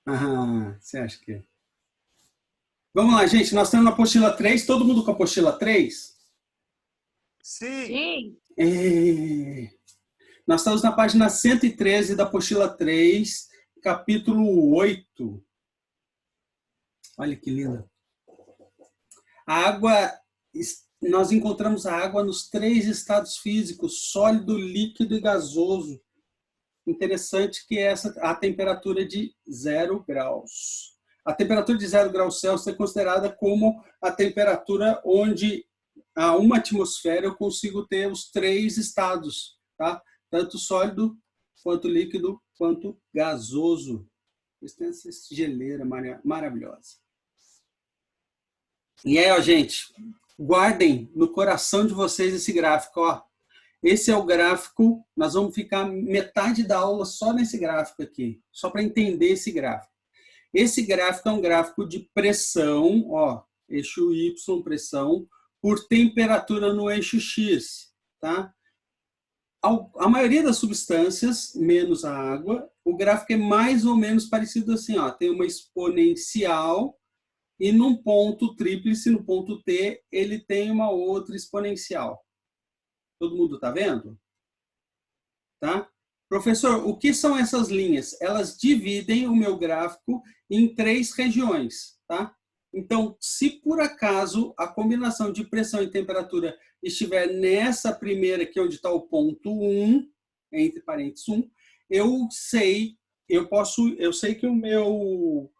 Ah, você acha que é? Vamos lá, gente. Nós estamos na apostila 3. Todo mundo com a apostila 3? Sim. Sim. Nós estamos na página 113 da apostila 3, capítulo 8. Olha que linda. A água, nós encontramos a água nos 3 estados físicos, sólido, líquido e gasoso. Interessante que a temperatura de 0 graus. A temperatura de 0 graus Celsius é considerada como a temperatura onde a uma atmosfera eu consigo ter os 3 estados, tá? Tanto sólido, quanto líquido, quanto gasoso. Isso tem essa geleira maravilhosa. E aí, ó, gente, guardem no coração de vocês esse gráfico, ó. Esse é o gráfico, nós vamos ficar metade da aula só nesse gráfico aqui, só para entender esse gráfico. Esse gráfico é um gráfico de pressão, ó, eixo Y, pressão, por temperatura no eixo X, tá? A maioria das substâncias, menos a água, o gráfico é mais ou menos parecido assim, ó, tem uma exponencial e num ponto tríplice, no ponto T, ele tem uma outra exponencial. Todo mundo está vendo? Tá? Professor, o que são essas linhas? Elas dividem o meu gráfico em 3 regiões. Tá? Então, se por acaso a combinação de pressão e temperatura estiver nessa primeira aqui, onde está o ponto 1, entre parênteses 1, eu sei que o meu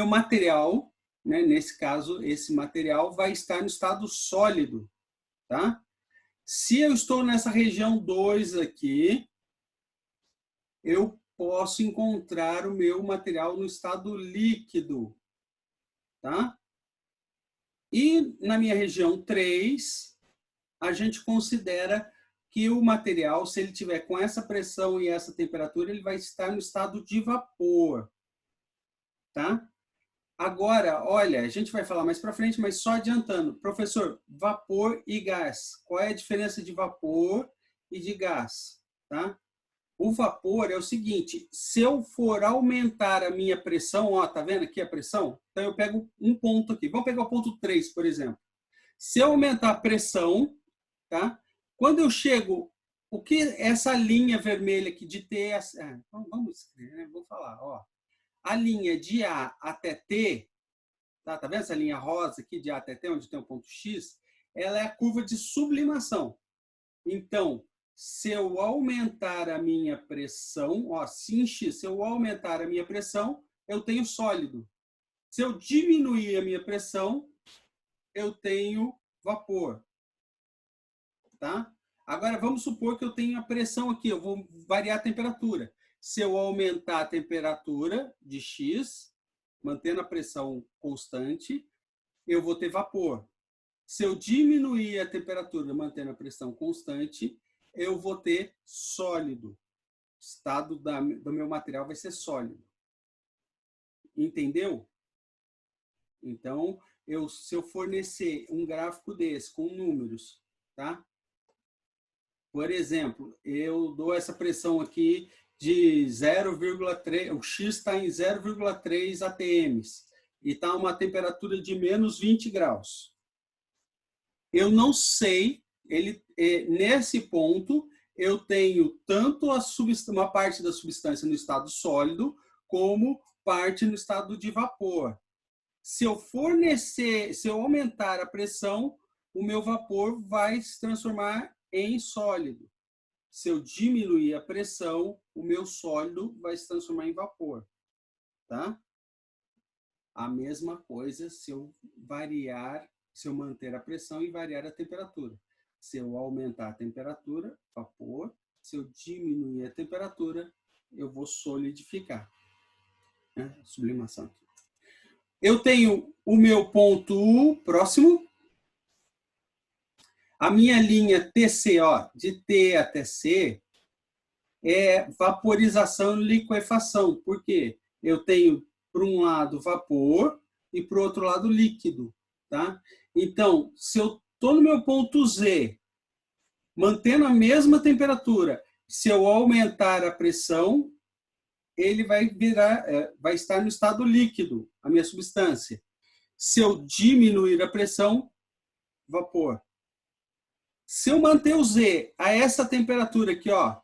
material, né, nesse caso, esse material vai estar no estado sólido. Tá? Se eu estou nessa região 2 aqui, eu posso encontrar o meu material no estado líquido. Tá? E na minha região 3, a gente considera que o material, se ele tiver com essa pressão e essa temperatura, ele vai estar no estado de vapor. Tá? Agora, olha, a gente vai falar mais para frente, mas só adiantando. Professor, vapor e gás. Qual é a diferença de vapor e de gás? Tá? O vapor é o seguinte, se eu for aumentar a minha pressão, ó, tá vendo aqui a pressão? Então eu pego um ponto aqui. Vamos pegar o ponto 3, por exemplo. Se eu aumentar a pressão, tá? Quando eu chego, o que essa linha vermelha aqui de T, vamos escrever, né? Vou falar, ó. A linha de A até T, tá vendo essa linha rosa aqui de A até T, onde tem o ponto X? Ela é a curva de sublimação. Então, se eu aumentar a minha pressão, ó, se em X, se eu aumentar a minha pressão, eu tenho sólido. Se eu diminuir a minha pressão, eu tenho vapor. Tá? Agora, vamos supor que eu tenho a pressão aqui, eu vou variar a temperatura. Se eu aumentar a temperatura de X, mantendo a pressão constante, eu vou ter vapor. Se eu diminuir a temperatura, mantendo a pressão constante, eu vou ter sólido. O estado do meu material vai ser sólido. Entendeu? Então, se eu fornecer um gráfico desse com números, tá? Por exemplo, eu dou essa pressão aqui de 0,3, o X está em 0,3 atm e está uma temperatura de menos 20 graus. Eu não sei, nesse ponto, eu tenho tanto uma parte da substância no estado sólido, como parte no estado de vapor. Se eu aumentar a pressão, o meu vapor vai se transformar em sólido. Se eu diminuir a pressão, o meu sólido vai se transformar em vapor. Tá? A mesma coisa se eu manter a pressão e variar a temperatura. Se eu aumentar a temperatura, vapor. Se eu diminuir a temperatura, eu vou solidificar. Né? Sublimação aqui. Eu tenho o meu ponto próximo. A minha linha TC, ó, de T até C, é vaporização e liquefação. Por quê? Eu tenho, por um lado, vapor e, por outro lado, líquido. Tá? Então, se eu estou no meu ponto Z, mantendo a mesma temperatura, se eu aumentar a pressão, ele vai virar, vai estar no estado líquido, a minha substância. Se eu diminuir a pressão, vapor. Se eu manter o Z a essa temperatura aqui, ó,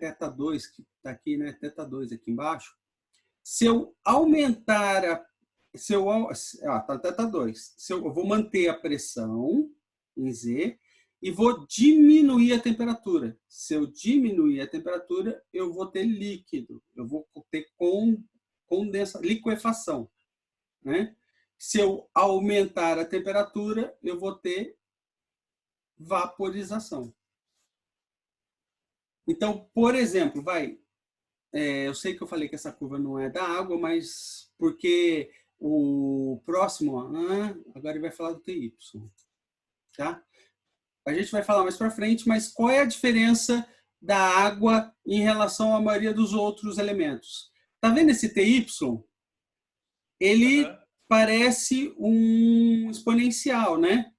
θ2, que está aqui, né? θ2 aqui embaixo. Se eu aumentar a... tá θ2. Eu vou manter a pressão em Z e vou diminuir a temperatura. Se eu diminuir a temperatura, eu vou ter líquido. Eu vou ter liquefação, né? Se eu aumentar a temperatura, eu vou ter vaporização. Então, por exemplo, eu sei que eu falei que essa curva não é da água, mas porque o próximo, agora ele vai falar do TY, tá? A gente vai falar mais para frente, mas qual é a diferença da água em relação à maioria dos outros elementos? Tá vendo esse TY? Ele parece um exponencial, né?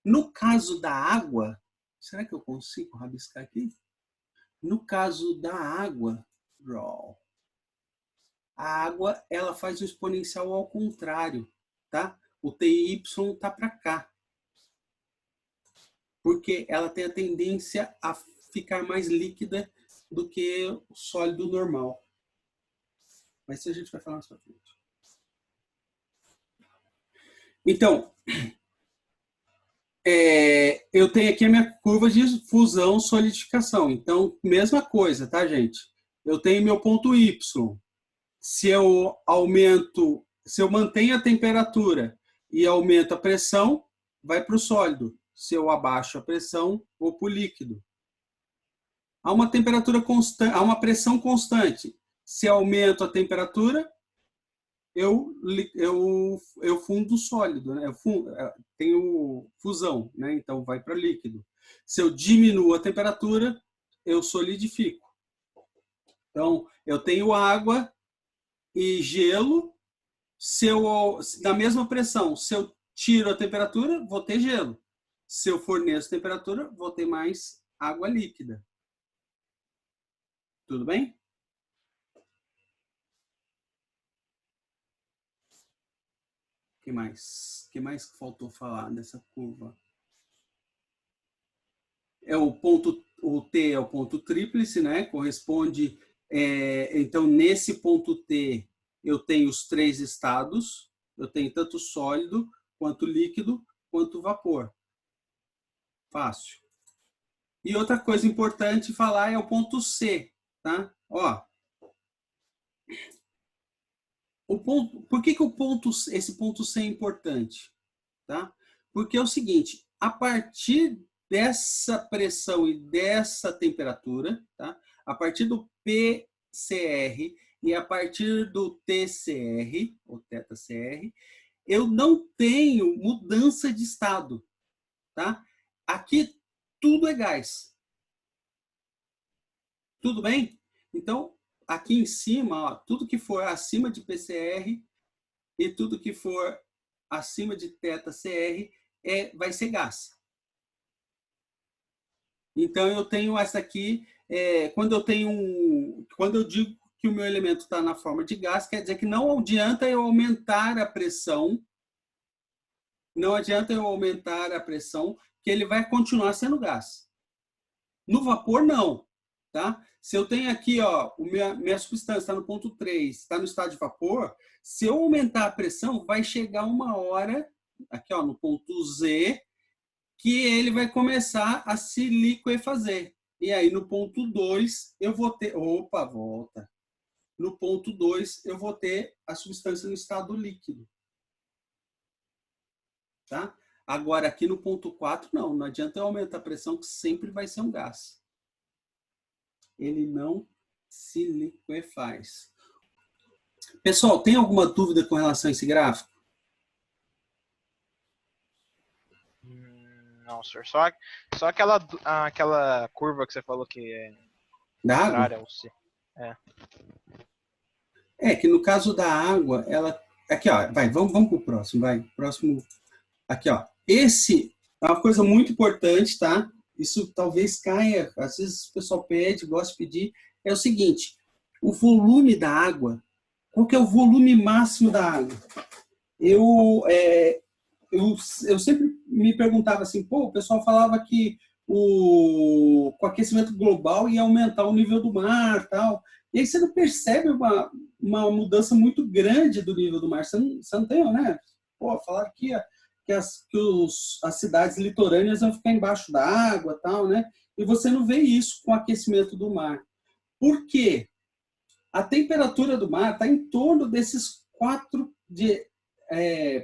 No caso da água, será que eu consigo rabiscar aqui? No caso da água, a água ela faz o exponencial ao contrário, tá? O TY tá para cá. Porque ela tem a tendência a ficar mais líquida do que o sólido normal. Mas isso a gente vai falar mais para frente. Então, eu tenho aqui a minha curva de fusão solidificação. Então, mesma coisa, tá, gente? Eu tenho meu ponto Y. Se eu mantenho a temperatura e aumento a pressão, vai para o sólido. Se eu abaixo a pressão, vou para o líquido. Há uma temperatura constante, há uma pressão constante. Se aumento a temperatura, eu fundo sólido, né? Tenho fusão, né? Então vai para líquido. Se eu diminuo a temperatura, eu solidifico. Então, eu tenho água e gelo. Na mesma pressão, se eu tiro a temperatura, vou ter gelo. Se eu forneço temperatura, vou ter mais água líquida. Tudo bem? O que mais? O que mais faltou falar dessa curva? O T é o ponto tríplice, né? Corresponde... então, nesse ponto T, eu tenho os 3 estados. Eu tenho tanto sólido, quanto líquido, quanto vapor. Fácil. E outra coisa importante falar é o ponto C, tá? Ó, por que esse ponto C é importante? Tá? Porque é o seguinte, a partir dessa pressão e dessa temperatura, tá? A partir do PCR e a partir do TCR, ou θCR, eu não tenho mudança de estado. Tá? Aqui tudo é gás. Tudo bem? Então, aqui em cima, ó, tudo que for acima de PCR e tudo que for acima de θCR vai ser gás. Então, eu tenho essa aqui, quando eu digo que o meu elemento está na forma de gás, quer dizer que não adianta eu aumentar a pressão, que ele vai continuar sendo gás. No vapor, não. Tá? Se eu tenho aqui, ó, minha substância está no ponto 3, está no estado de vapor, se eu aumentar a pressão, vai chegar uma hora, aqui ó, no ponto Z, que ele vai começar a se liquefazer. E aí, no ponto 2, eu vou ter... Opa, volta. No ponto 2, eu vou ter a substância no estado líquido. Tá? Agora, aqui no ponto 4, não adianta eu aumentar a pressão, que sempre vai ser um gás. Ele não se liquefaz. Pessoal, tem alguma dúvida com relação a esse gráfico? Não, senhor. Só aquela curva que você falou que é da água? Que no caso da água, ela... Aqui, ó, vamos para o próximo, Próximo. Aqui, ó. Esse é uma coisa muito importante, tá? Isso talvez caia, às vezes o pessoal pede, gosta de pedir. É o seguinte, o volume da água. Qual que é o volume máximo da água? Eu, é, eu sempre me perguntava assim, pô, o pessoal falava que com o aquecimento global ia aumentar o nível do mar, tal. E aí você não percebe uma mudança muito grande do nível do mar. Você não tem, né? Pô, falaram as cidades litorâneas vão ficar embaixo da água, tal, né? E você não vê isso com o aquecimento do mar. Por quê? A temperatura do mar está em torno desses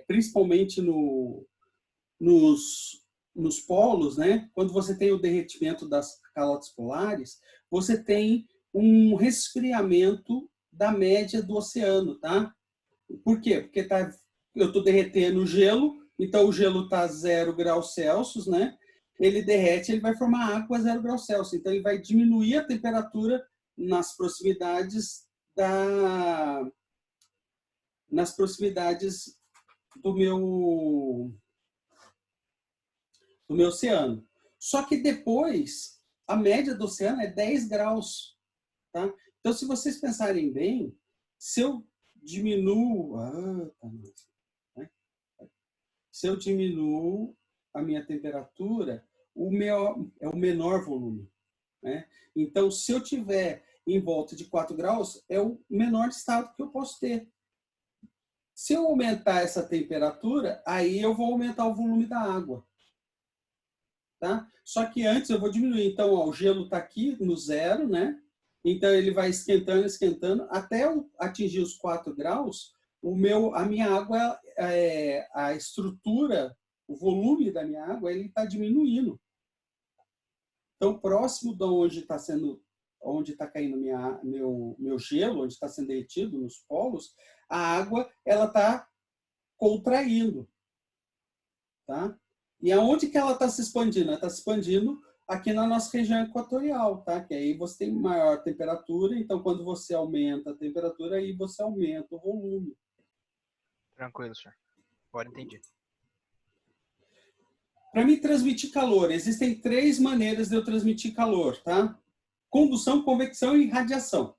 principalmente nos polos, né? Quando você tem o derretimento das calotas polares, você tem um resfriamento da média do oceano, tá? Por quê? Porque eu estou derretendo o gelo, então o gelo está a 0 graus Celsius, né? Ele derrete, ele vai formar água a 0 graus Celsius, então ele vai diminuir a temperatura nas proximidades da nas proximidades do meu oceano. Só que depois, a média do oceano é 10 graus. Tá? Então, se vocês pensarem bem, se eu diminuo. Né? Se eu diminuo a minha temperatura, é o menor volume. Né? Então, se eu tiver em volta de 4 graus, é o menor estado que eu posso ter. Se eu aumentar essa temperatura, aí eu vou aumentar o volume da água. Tá? Só que antes eu vou diminuir. Então, ó, o gelo está aqui no 0, né? Então, ele vai esquentando, esquentando, até atingir os 4 graus, a minha água, a estrutura, o volume da minha água, ele está diminuindo. Então, próximo de onde está caindo meu gelo, onde está sendo derretido, nos polos, a água ela está contraindo. Tá? E aonde que ela está se expandindo? Ela está se expandindo aqui na nossa região equatorial, tá? Que aí você tem maior temperatura, então quando você aumenta a temperatura, aí você aumenta o volume. Tranquilo, senhor. Agora entendi. Para mim transmitir calor, existem 3 maneiras de eu transmitir calor, tá? Condução, convecção e radiação.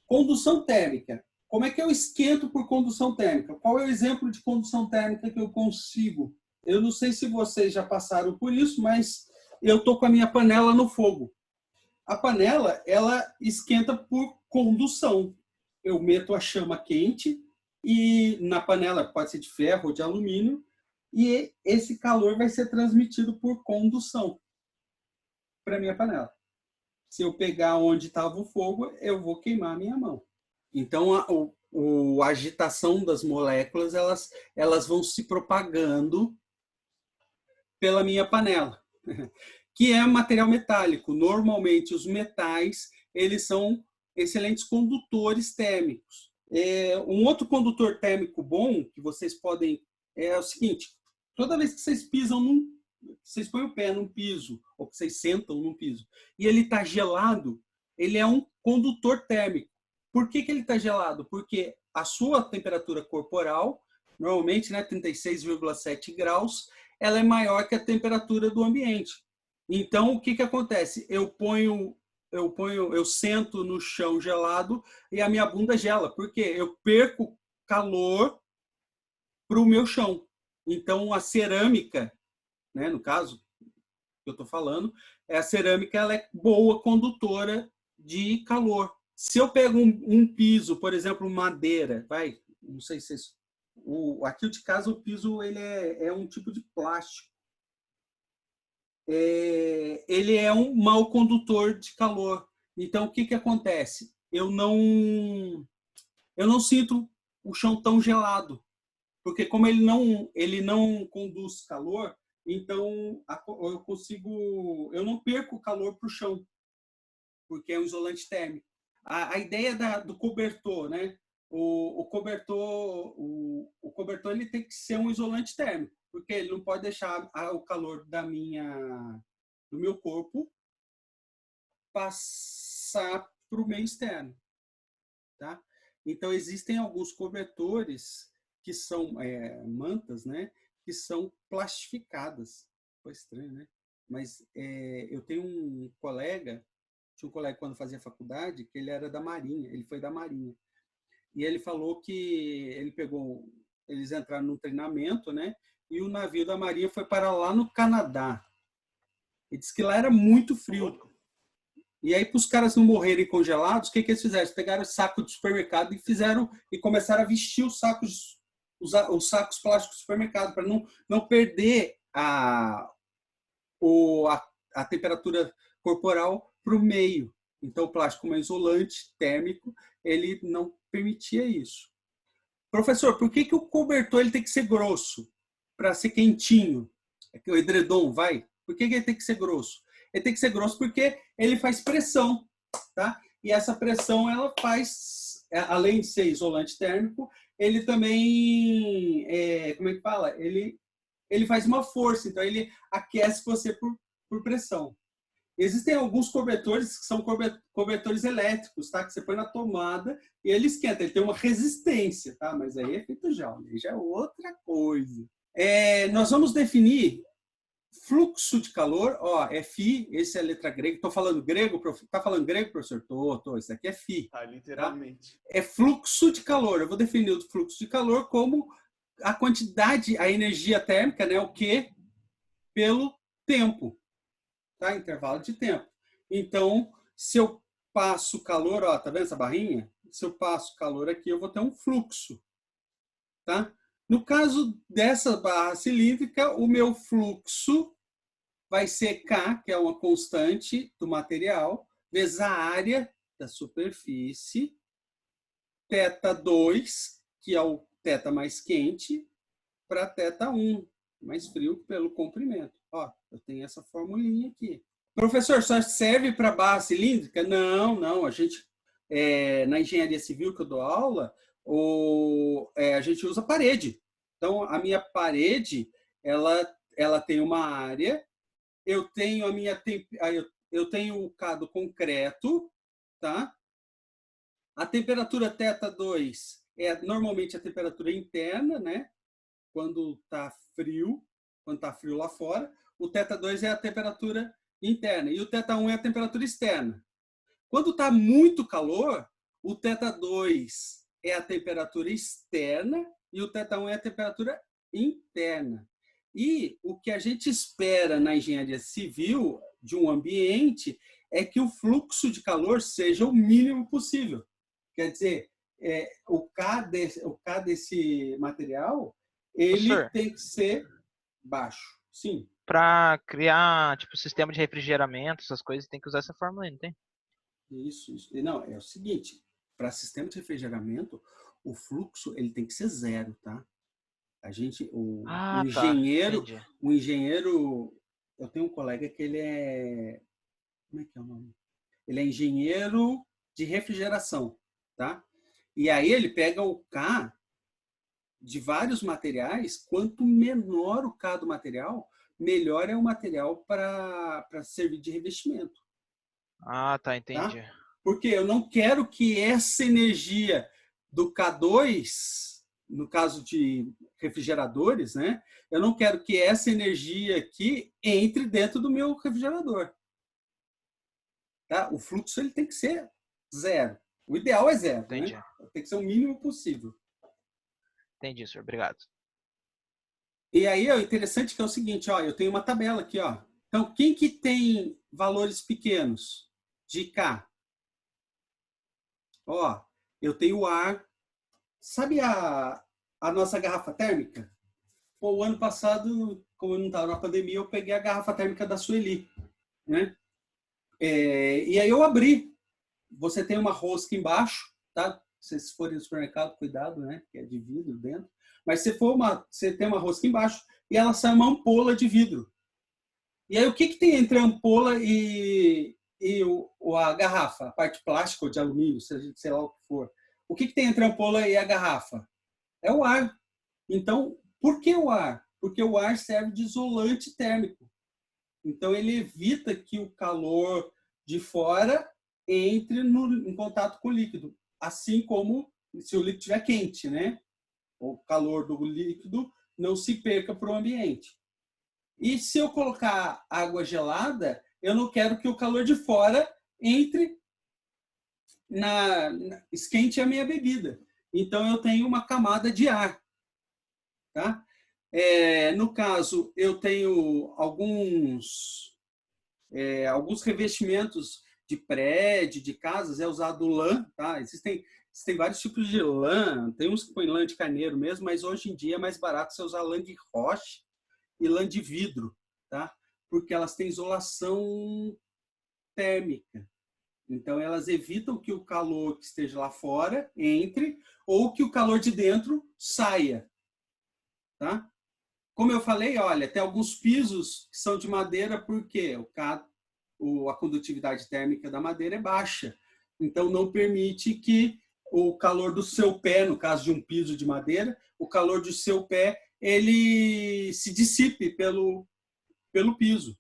Condução térmica. Como é que eu esquento por condução térmica? Qual é o exemplo de condução térmica que eu consigo? Eu não sei se vocês já passaram por isso, mas eu estou com a minha panela no fogo. A panela, ela esquenta por condução. Eu meto a chama quente e na panela, pode ser de ferro ou de alumínio, e esse calor vai ser transmitido por condução para a minha panela. Se eu pegar onde estava o fogo, eu vou queimar a minha mão. Então, a agitação das moléculas, elas vão se propagando pela minha panela, que é material metálico. Normalmente, os metais, eles são excelentes condutores térmicos. Um outro condutor térmico bom, que vocês podem, é o seguinte, toda vez que vocês vocês põem o pé num piso, ou que vocês sentam num piso, e ele está gelado, ele é um condutor térmico. Por que ele está gelado? Porque a sua temperatura corporal, normalmente, né, 36,7 graus, ela é maior que a temperatura do ambiente. Então, o que acontece? Eu sento no chão gelado e a minha bunda gela, porque eu perco calor para o meu chão. Então, a cerâmica, né, no caso que eu estou falando, a cerâmica ela é boa condutora de calor. Se eu pego um piso, por exemplo, madeira, não sei se aqui de casa o piso ele é um tipo de plástico. Ele é um mau condutor de calor. Então, o que acontece? Eu não sinto o chão tão gelado, porque como ele não conduz calor, então eu não perco calor para o chão, porque é um isolante térmico. A ideia do cobertor, né? O cobertor ele tem que ser um isolante térmico, porque ele não pode deixar o calor do meu corpo passar para o meio externo, tá? Então existem alguns cobertores que são mantas, né? Que são plastificadas. Foi estranho, né? Mas eu tenho um colega tinha um colega quando fazia faculdade, que ele era da Marinha, ele foi da Marinha. E ele falou que eles entraram num treinamento, né? E o navio da Marinha foi para lá no Canadá. Ele disse que lá era muito frio. E aí, para os caras não morrerem congelados, o que eles fizeram? Eles pegaram o saco de supermercado e começaram a vestir os sacos plásticos do supermercado, para não perder a temperatura corporal para o meio. Então, o plástico como isolante térmico, ele não permitia isso. Professor, por que o cobertor ele tem que ser grosso? Para ser quentinho. O edredom, vai? Por que ele tem que ser grosso? Ele tem que ser grosso porque ele faz pressão, tá? E essa pressão, ela faz, além de ser isolante térmico, ele também, como é que fala? Ele faz uma força, então ele aquece você por pressão. Existem alguns cobertores que são cobertores elétricos, tá? Que você põe na tomada e ele esquenta. Ele tem uma resistência, tá? Mas aí é feito já é outra coisa. Nós vamos definir fluxo de calor, ó, é Φ, esse é a letra grega. Estou falando grego, tá falando grego, professor? Tô. Isso aqui é Φ. Literalmente. Tá? É fluxo de calor. Eu vou definir o fluxo de calor como a quantidade, a energia térmica, né? O Q pelo tempo. Tá? Intervalo de tempo. Então, se eu passo calor, ó, tá vendo essa barrinha? Se eu passo calor aqui, eu vou ter um fluxo. Tá? No caso dessa barra cilíndrica, o meu fluxo vai ser K, que é uma constante do material, vezes a área da superfície, θ2, que é o θ mais quente, para θ1, mais frio pelo comprimento. Ó, eu tenho essa formulinha aqui. Professor, só serve para barra cilíndrica? Não. A gente, na engenharia civil que eu dou aula, a gente usa parede. Então, a minha parede, ela tem uma área, eu tenho eu tenho o K do concreto, tá? A temperatura θ2 é normalmente a temperatura interna, né? Quando tá frio lá fora, o θ2 é a temperatura interna e o θ1 é a temperatura externa. Quando está muito calor, o θ2 é a temperatura externa e o θ1 é a temperatura interna. E o que a gente espera na engenharia civil de um ambiente é que o fluxo de calor seja o mínimo possível. Quer dizer, o K desse material, ele Professor, tem que ser baixo. Sim. para criar, tipo, sistema de refrigeramento, essas coisas, tem que usar essa fórmula aí, não tem? Isso. Não, é o seguinte, para sistema de refrigeramento, o fluxo ele tem que ser zero, tá? Tá, entendi. O engenheiro, eu tenho um colega que ele como é que é o nome? Ele é engenheiro de refrigeração, tá? E aí ele pega o K de vários materiais, quanto menor o K do material, melhor é o material para servir de revestimento. Tá, entendi. Tá? Porque eu não quero que essa energia do K2, no caso de refrigeradores, né? Eu não quero que essa energia aqui entre dentro do meu refrigerador. Tá? O fluxo ele tem que ser zero. O ideal é zero, Entendi. né? Tem que ser o mínimo possível. Entendi, senhor. Obrigado. E aí, o interessante que é o seguinte, ó, eu tenho uma tabela aqui, ó. Então, quem que tem valores pequenos de K? Ó, eu tenho o ar. Sabe a nossa garrafa térmica? Pô, o ano passado, como eu não estava na pandemia, eu peguei a garrafa térmica da Sueli, né? E aí eu abri. Você tem uma rosca embaixo, tá? Se vocês forem no supermercado, cuidado, né? Que é de vidro dentro. Mas você tem uma rosca embaixo e ela sai uma ampola de vidro. E aí o que tem entre a ampola e a garrafa? A parte plástica ou de alumínio, sei lá o que for. O que tem entre a ampola e a garrafa? É o ar. Então, por que o ar? Porque o ar serve de isolante térmico. Então, ele evita que o calor de fora entre em contato com o líquido. Assim como se o líquido estiver quente, né? O calor do líquido não se perca para o ambiente. E se eu colocar água gelada, eu não quero que o calor de fora entre esquente a minha bebida. Então, eu tenho uma camada de ar. Tá? No caso, eu tenho alguns revestimentos de prédio, de casas, é usado lã. Tá? Existem vários tipos de lã, tem uns que põem lã de carneiro mesmo, mas hoje em dia é mais barato você usar lã de rocha e lã de vidro, tá? Porque elas têm isolação térmica. Então, elas evitam que o calor que esteja lá fora entre ou que o calor de dentro saia. Tá? Como eu falei, olha, tem alguns pisos que são de madeira porque a condutividade térmica da madeira é baixa. Então, não permite que o calor do seu pé, no caso de um piso de madeira, o calor do seu pé ele se dissipe pelo piso.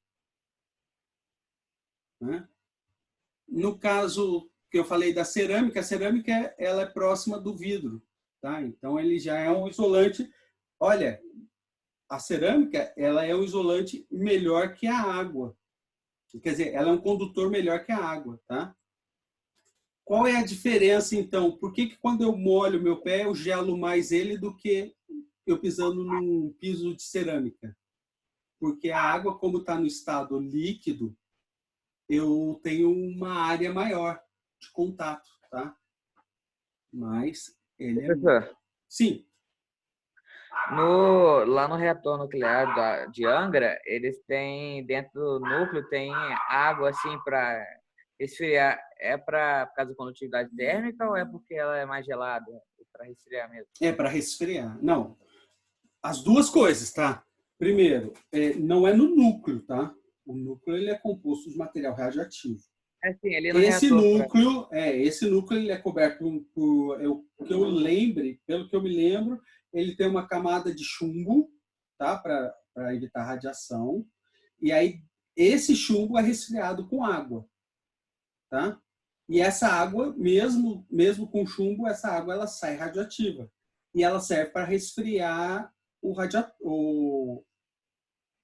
Né? No caso que eu falei da cerâmica, a cerâmica ela é próxima do vidro. Tá? Então, ele já é um isolante. Olha, a cerâmica ela é um isolante melhor que a água. Quer dizer, ela é um condutor melhor que a água. Tá? Qual é a diferença, então? Por que quando eu molho meu pé, eu gelo mais ele do que eu pisando num piso de cerâmica? Porque a água, como está no estado líquido, eu tenho uma área maior de contato, tá? Mas ele Professor, Sim. lá no reator nuclear de Angra, eles têm, dentro do núcleo, tem água assim para resfriar. É por causa da condutividade térmica ou é porque ela é mais gelada? Para resfriar mesmo? É para resfriar. Não, as duas coisas, tá? Primeiro, não é no núcleo, tá? O núcleo ele é composto de material radioativo. Sim, ali no Esse reator. núcleo ele é coberto pelo que eu me lembro, ele tem uma camada de chumbo, tá? Para evitar radiação. E aí esse chumbo é resfriado com água, tá? E essa água, mesmo com chumbo, essa água ela sai radioativa. E ela serve para resfriar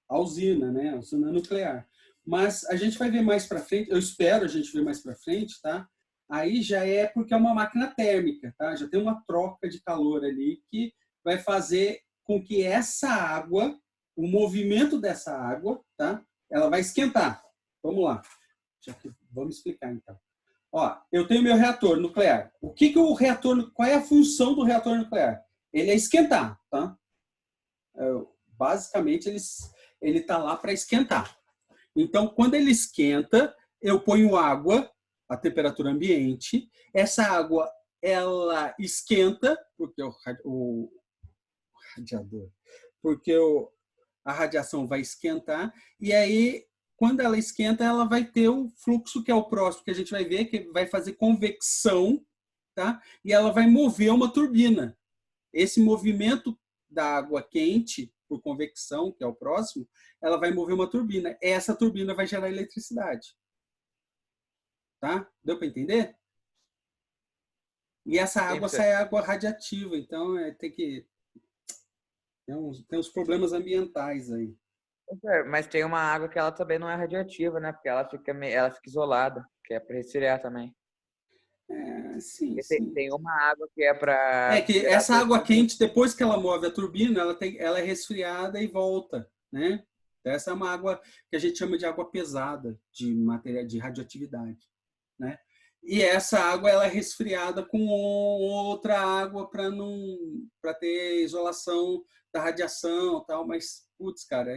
a usina, né? A usina nuclear. Mas a gente vai ver mais para frente, eu espero a gente ver mais para frente, tá? Aí já é porque é uma máquina térmica, tá? Já tem uma troca de calor ali que vai fazer com que essa água, o movimento dessa água, tá? Ela vai esquentar. Vamos lá. Vamos explicar então. Ó, eu tenho meu reator nuclear. Qual é a função do reator nuclear? Ele é esquentar, tá? Basicamente, ele está lá para esquentar. Então, quando ele esquenta, eu ponho água à temperatura ambiente. Essa água, ela esquenta, porque o radiador, porque a radiação vai esquentar, e aí, quando ela esquenta, ela vai ter o fluxo, que é o próximo, que a gente vai ver, que vai fazer convecção, tá? E ela vai mover uma turbina. Esse movimento da água quente, por convecção, que é o próximo, ela vai mover uma turbina. Essa turbina vai gerar eletricidade. Tá? Deu para entender? E essa água sai água radiativa, então tem uns problemas ambientais aí. Mas tem uma água que ela também não é radioativa, né? Porque ela fica isolada, que é para resfriar também. Sim. Tem uma água que é para... que essa água quente, depois que ela move a turbina, ela é resfriada e volta, né? Essa é uma água que a gente chama de água pesada, de matéria de radioatividade, né? E essa água ela é resfriada com outra água para ter isolação da radiação, tal. Mas putz, cara,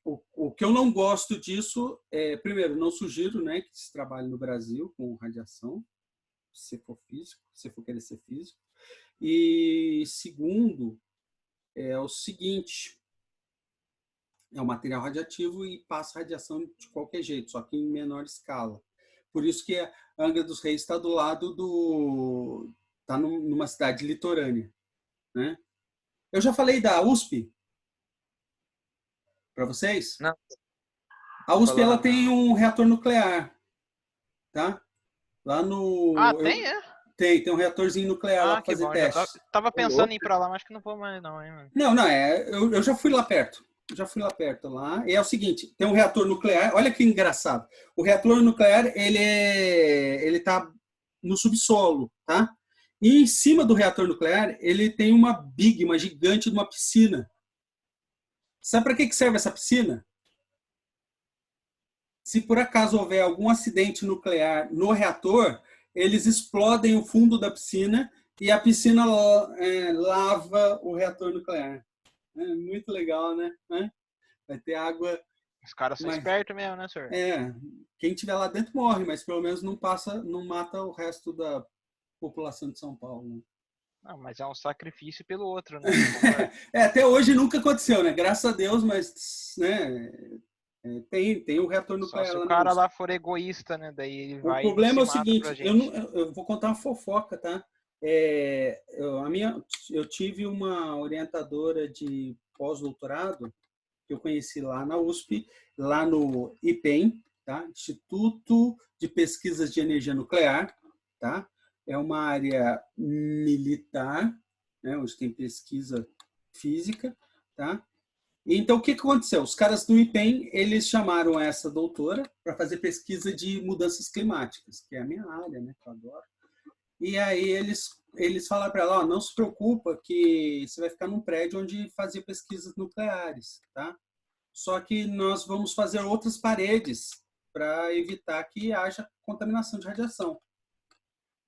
o que eu não gosto disso primeiro, não sugiro, né, que se trabalhe no Brasil com radiação, se for físico, se for querer ser físico. E segundo, é o seguinte, é um material radioativo e passa radiação de qualquer jeito, só que em menor escala. Por isso que a Angra dos Reis está do lado está numa cidade litorânea, né? Eu já falei da USP para vocês? Não. A USP ela tem um reator nuclear, tá? Lá no... Tem, é? Tem um reatorzinho nuclear lá para fazer testes. Tava pensando em ir para lá, mas acho que não vou mais não, hein, mano. Não, eu já fui lá perto. já fui lá perto lá. E é o seguinte, tem um reator nuclear. Olha que engraçado. O reator nuclear, ele tá no subsolo, tá? E em cima do reator nuclear, ele tem uma gigante de uma piscina. Sabe para que serve essa piscina? Se por acaso houver algum acidente nuclear no reator, eles explodem o fundo da piscina e a piscina lava o reator nuclear. É muito legal, né? Vai ter água. Os caras são espertos mesmo, né, senhor? Quem tiver lá dentro morre, mas pelo menos não mata o resto da população de São Paulo. Né? Não, mas é um sacrifício pelo outro, né? Até hoje nunca aconteceu, né? Graças a Deus, mas né, tem o reator nuclear. Só se o cara lá for egoísta, né? Daí ele vai. O problema é o se mata seguinte: pra gente. eu vou contar uma fofoca, tá? Eu tive uma orientadora de pós-doutorado que eu conheci lá na USP, lá no IPEM, tá? Instituto de Pesquisas de Energia Nuclear, tá? É uma área militar, né? Onde tem pesquisa física, tá? Então, o que aconteceu? Os caras do IPEM, eles chamaram essa doutora para fazer pesquisa de mudanças climáticas, que é a minha área, né? Que eu adoro. E aí eles falaram para ela, não se preocupa que você vai ficar num prédio onde fazia pesquisas nucleares, tá? Só que nós vamos fazer outras paredes para evitar que haja contaminação de radiação.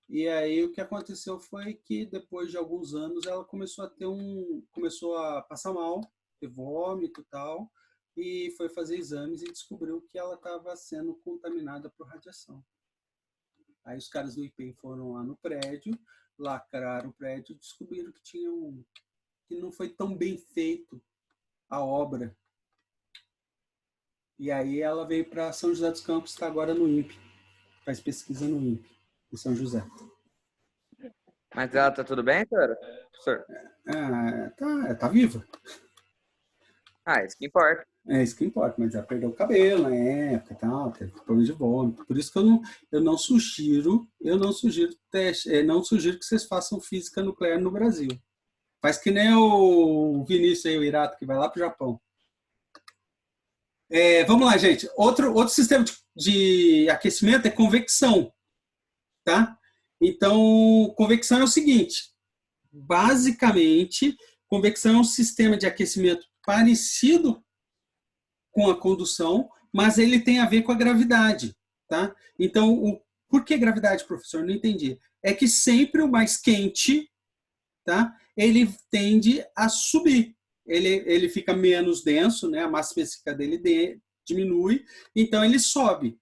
E aí o que aconteceu foi que depois de alguns anos ela começou a passar mal, ter vômito e tal, e foi fazer exames e descobriu que ela estava sendo contaminada por radiação. Aí os caras do IPEM foram lá no prédio, lacraram o prédio e descobriram que não foi tão bem feito a obra. E aí ela veio para São José dos Campos, está agora no INPE. Faz pesquisa no INPE, em São José. Mas ela tá tudo bem, senhor? Tá viva. Isso que importa. É isso que importa, mas ela perdeu o cabelo na época e tal, teve problema de vômito. Por isso que eu não sugiro teste, não sugiro que vocês façam física nuclear no Brasil. Faz que nem o Vinícius aí, o Irato, que vai lá para o Japão. Vamos lá, gente. Outro sistema de aquecimento é convecção. Tá? Então, convecção é o seguinte. Basicamente, convecção é um sistema de aquecimento parecido com a condução, mas ele tem a ver com a gravidade. Tá? Então, por que gravidade, professor? Não entendi. É que sempre o mais quente, tá? Ele tende a subir. Ele fica menos denso, né? A massa específica dele diminui, então ele sobe.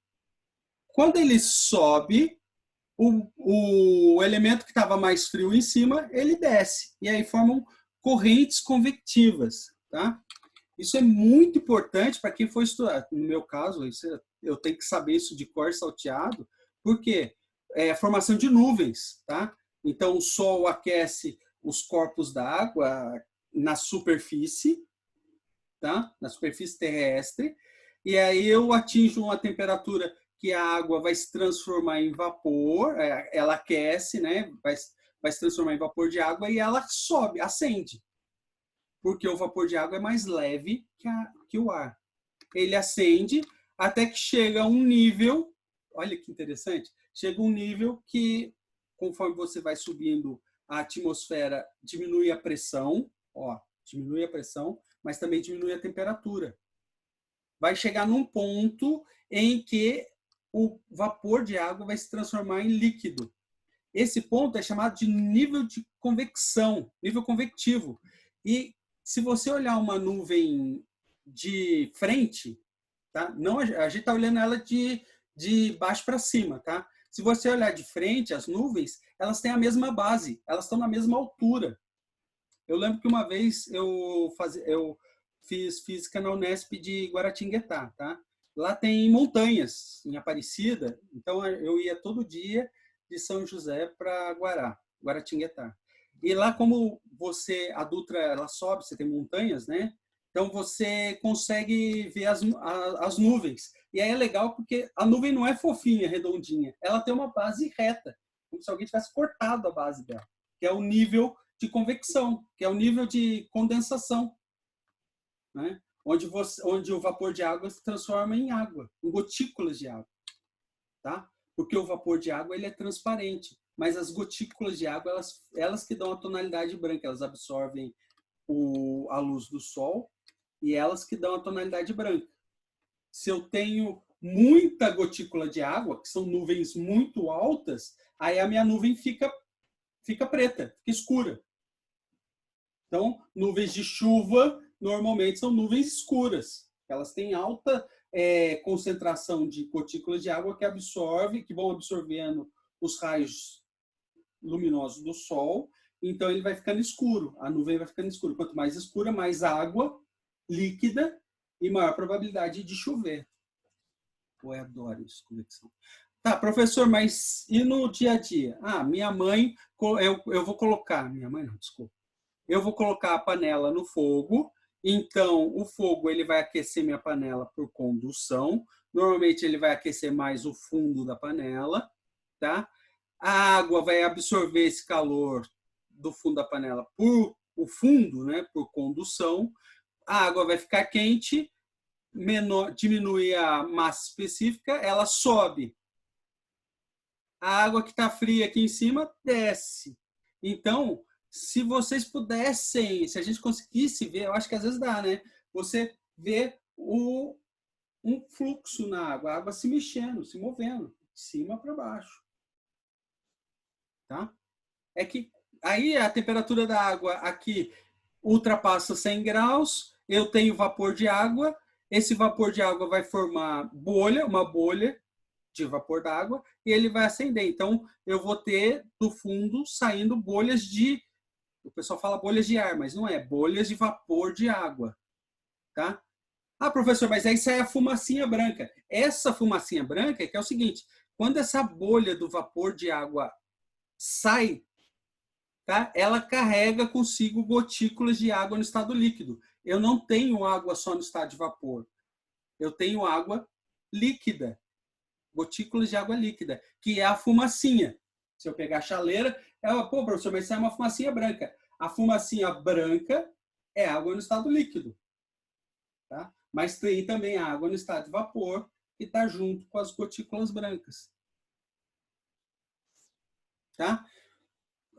Quando ele sobe, o elemento que estava mais frio em cima, ele desce. E aí formam correntes convectivas. Tá? Isso é muito importante para quem for estudar. No meu caso, eu tenho que saber isso de cor salteado, porque é a formação de nuvens. Tá? Então, o Sol aquece os corpos d'água na superfície, tá? Na superfície terrestre, e aí eu atinjo uma temperatura que a água vai se transformar em vapor, ela aquece, né? Vai se transformar em vapor de água e ela sobe, acende. Porque o vapor de água é mais leve que o ar. Ele acende até que chega a um nível, olha que interessante, chega a um nível que, conforme você vai subindo, a atmosfera diminui a pressão, diminui a pressão, mas também diminui a temperatura. Vai chegar num ponto em que o vapor de água vai se transformar em líquido. Esse ponto é chamado de nível de convecção, nível convectivo. E se você olhar uma nuvem de frente, tá? Não, a gente está olhando ela de baixo para cima, tá? Se você olhar de frente, as nuvens, elas têm a mesma base, elas estão na mesma altura. Eu lembro que uma vez eu fiz física na Unesp de Guaratinguetá, tá? Lá tem montanhas em Aparecida, então eu ia todo dia de São José para Guaratinguetá. E lá, como a Dutra ela sobe, você tem montanhas, né? Então você consegue ver as nuvens. E aí é legal porque a nuvem não é fofinha, redondinha. Ela tem uma base reta, como se alguém tivesse cortado a base dela, que é o nível de convecção, que é o nível de condensação. Né? onde o vapor de água se transforma em água, em gotículas de água, tá? Porque o vapor de água ele é transparente, mas as gotículas de água elas que dão a tonalidade branca, elas absorvem a luz do sol e elas que dão a tonalidade branca. Se eu tenho muita gotícula de água, que são nuvens muito altas, aí a minha nuvem fica preta, fica escura. Então, nuvens de chuva normalmente são nuvens escuras. Elas têm alta concentração de gotículas de água que vão absorvendo os raios luminosos do sol. Então, ele vai ficando escuro. A nuvem vai ficando escura. Quanto mais escura, mais água líquida e maior probabilidade de chover. Eu adoro isso, convecção. Tá, professor, mas e no dia a dia? Minha mãe, eu vou colocar... Minha mãe não, desculpa. Eu vou colocar a panela no fogo. Então, o fogo ele vai aquecer minha panela por condução. Normalmente, ele vai aquecer mais o fundo da panela, tá? A água vai absorver esse calor do fundo da panela por o fundo, né? Por condução. A água vai ficar quente, diminui a massa específica, ela sobe. A água que está fria aqui em cima desce. Então, se vocês pudessem, se a gente conseguisse ver, eu acho que às vezes dá, né? Você vê um fluxo na água, a água se mexendo, se movendo, de cima para baixo. Tá? É que aí a temperatura da água aqui ultrapassa 100 graus, eu tenho vapor de água, esse vapor de água vai formar uma bolha de vapor d'água, e ele vai acender. Então, eu vou ter do fundo saindo bolhas o pessoal fala bolhas de ar, mas não é, bolhas de vapor de água. Tá? Professor, mas aí sai a fumacinha branca. Essa fumacinha branca é que é o seguinte, quando essa bolha do vapor de água sai, tá? Ela carrega consigo gotículas de água no estado líquido. Eu não tenho água só no estado de vapor. Eu tenho água líquida. Gotículas de água líquida, que é a fumacinha. Se eu pegar a chaleira, professor, mas sai uma fumacinha branca. A fumacinha branca é água no estado líquido. Tá? Mas tem também água no estado de vapor, que está junto com as gotículas brancas. Tá?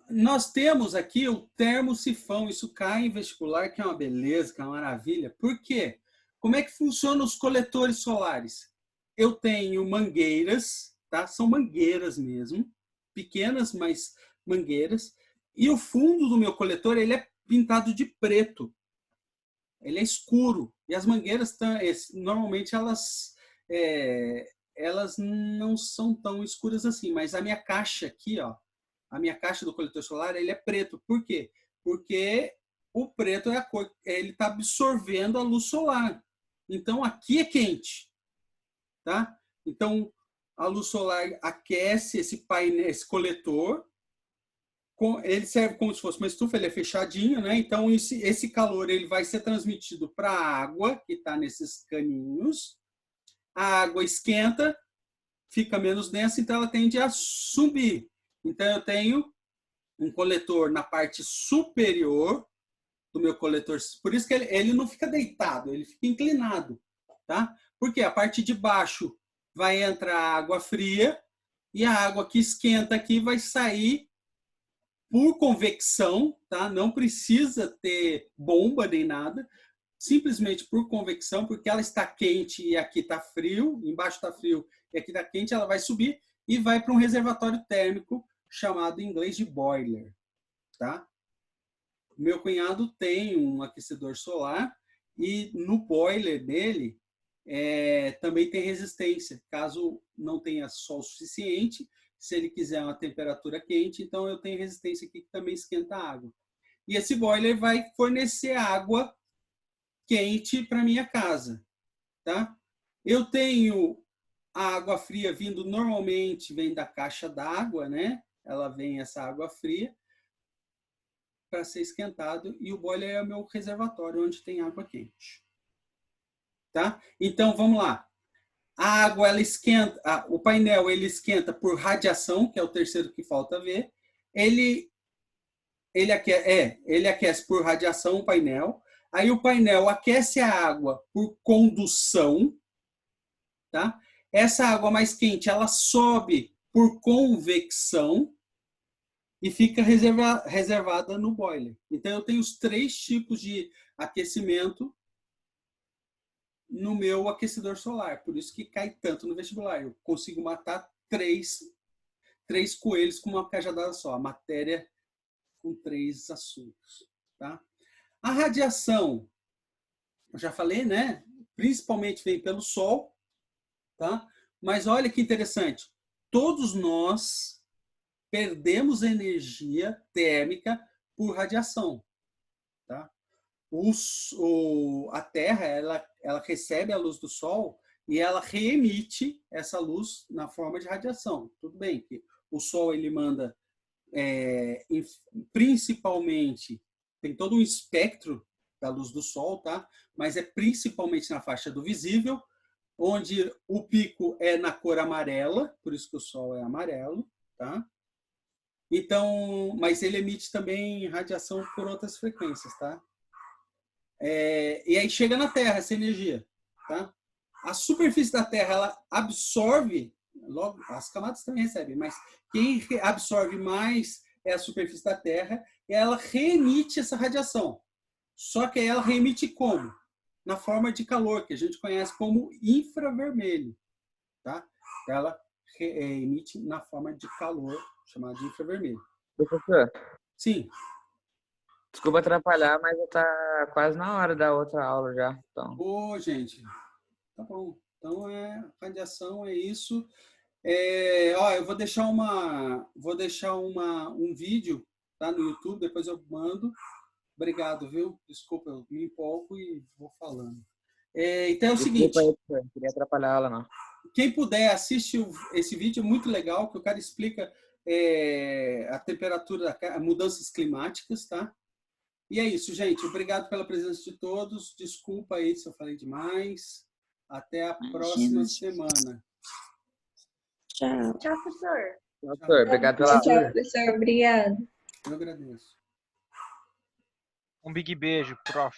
Nós temos aqui o termosifão, isso cai em vestibular, que é uma beleza, que é uma maravilha. Por quê? Como é que funcionam os coletores solares? Eu tenho mangueiras, tá? São mangueiras mesmo, pequenas, mas mangueiras. E o fundo do meu coletor ele é pintado de preto. Ele é escuro. E as mangueiras, normalmente, elas não são tão escuras assim. Mas a minha caixa aqui, ó, a minha caixa do coletor solar, ele é preto. Por quê? Porque o preto é a cor, ele está absorvendo a luz solar. Então, aqui é quente. Tá? Então, a luz solar aquece esse painel, esse coletor. Ele serve como se fosse uma estufa, ele é fechadinho, né? Então, esse calor ele vai ser transmitido para a água, que está nesses caninhos. A água esquenta, fica menos densa, então ela tende a subir. Então, eu tenho um coletor na parte superior do meu coletor. Por isso que ele não fica deitado, ele fica inclinado. Tá? Porque a parte de baixo vai entrar água fria e a água que esquenta aqui vai sair por convecção, tá? Não precisa ter bomba nem nada, simplesmente por convecção, porque ela está quente e aqui está frio, embaixo está frio e aqui está quente, ela vai subir e vai para um reservatório térmico chamado em inglês de boiler. Tá? Meu cunhado tem um aquecedor solar e no boiler dele também tem resistência. Caso não tenha sol suficiente, se ele quiser uma temperatura quente, então eu tenho resistência aqui que também esquenta a água. E esse boiler vai fornecer água quente para minha casa. Tá? Eu tenho a água fria vindo, normalmente vem da caixa d'água, né? Ela vem essa água fria para ser esquentado e o boiler é o meu reservatório onde tem água quente. Tá? Então, vamos lá. A água, ela esquenta, o painel ele esquenta por radiação, que é o terceiro que falta ver. Ele aquece por radiação o painel. Aí o painel aquece a água por condução, tá? Essa água mais quente, ela sobe por convecção e fica reservada no boiler. Então, eu tenho os 3 tipos de aquecimento no meu aquecedor solar. Por isso que cai tanto no vestibular. Eu consigo matar 3 coelhos com uma cajadada só. A matéria com 3 assuntos. Tá? A radiação, eu já falei, né? Principalmente vem pelo sol. Tá? Mas olha que interessante. Todos nós perdemos energia térmica por radiação. Tá? A Terra ela recebe a luz do Sol e ela reemite essa luz na forma de radiação. Tudo bem que o Sol ele manda principalmente, tem todo um espectro da luz do Sol, tá? Mas é principalmente na faixa do visível, onde o pico é na cor amarela, por isso que o Sol é amarelo, tá? Então, mas ele emite também radiação por outras frequências, tá? E aí chega na Terra essa energia, tá? A superfície da Terra ela absorve, logo as camadas também recebem, mas quem absorve mais é a superfície da Terra e ela reemite essa radiação. Só que ela reemite como? Na forma de calor, que a gente conhece como infravermelho, tá? Ela emite na forma de calor, chamada de infravermelho. Professor, Sim. desculpa atrapalhar, mas já tá quase na hora da outra aula já. Então. Ô, gente, tá bom. Então, radiação é isso. Eu vou deixar um vídeo, tá, no YouTube, depois eu mando. Obrigado, viu? Desculpa, eu me empolgo e vou falando. Então é o Desculpa seguinte, aí, não queria atrapalhar ela, não. quem puder, assiste esse vídeo, é muito legal, que o cara explica a temperatura, mudanças climáticas, tá? E é isso, gente. Obrigado pela presença de todos. Desculpa aí se eu falei demais. Até a próxima semana. Tchau. Tchau, professor. Professor, obrigado pela aula. Tchau, professor. Obrigada. Eu agradeço. Um big beijo, prof.